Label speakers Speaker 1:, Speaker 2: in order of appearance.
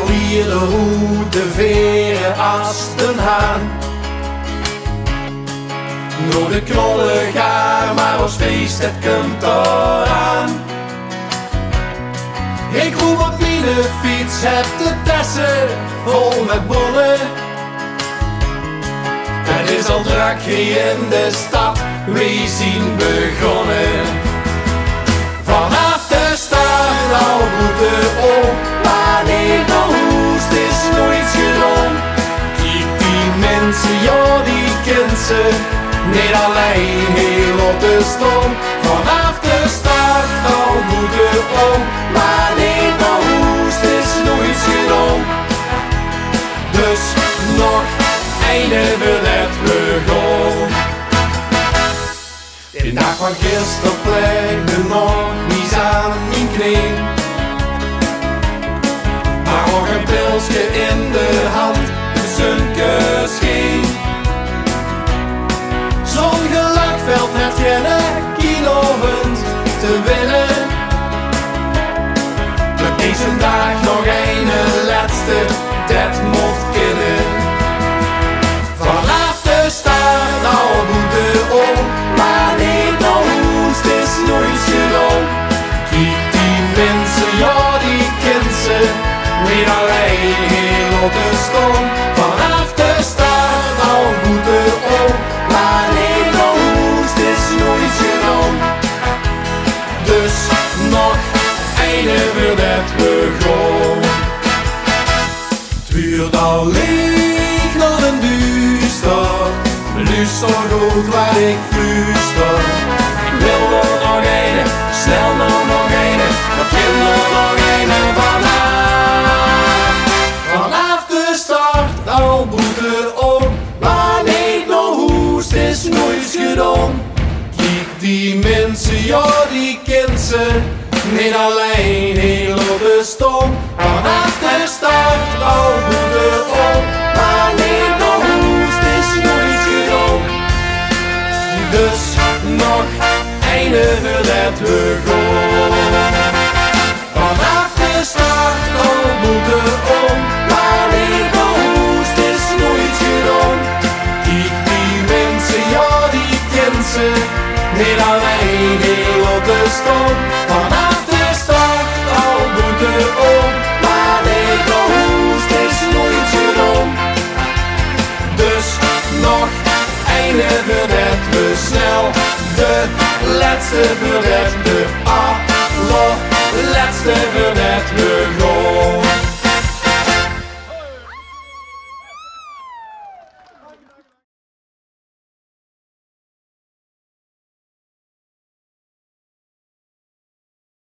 Speaker 1: hier de route veren als den haan. Door de knollen gaan, maar ons feest het komt eraan. Ik roep op mijn fiets, heb de tassen vol met bonnen. Het is al druk hier in de stad, we zien begonnen. Vanaf de start al boete om, wanneer de hoest is nooit gedaan. Kijk die mensen, ja die kent ze, niet alleen heel op de stom. Vanaf de start al boete om, wanneer de hoest is nooit gedaan. Dus nog eine voordat we gaan. De dag van gisteren pleegde nog niet aan mijn knie. Maar nog een pilsje in de hand, de zon scheen. Zo'n geluk veld met geen kilovend te winnen. Met deze dag nog een letste, dat moet kennen. Vanaf de start al boete om, maar niet de hoest is nooit gedaan. Kijk die mensen, ja die kent ze, niet alleen heel op de stom. Vanaf de start al boete om, maar niet de hoest is nooit gedaan. Dus nog eine voordat we gaan. Het duurt al licht naar een duister, luister goed wat ik fluister. Wil er nog een, snel nog een, dat wil er nog een vanaf. Vanaf de start al boete om, maar niet nog hoest is nooit gedaan. Kijk die mensen, ja die kent ze, niet alleen heel op de stom. Vanaf de start al boete om, maar niet nog hoest is nooit gedaan. Dus nog eine voordat we gaan. Vanaf de start al boete om, maar niet nog hoest is nooit gedaan. Kijk die mensen, ja die kent ze, niet alleen heel op de stom. Vanaf de start al boete om, maar niet nog hoest is nooit gedaan. Dus nog eine voordat we snel, de letste voordat de allerletste voordat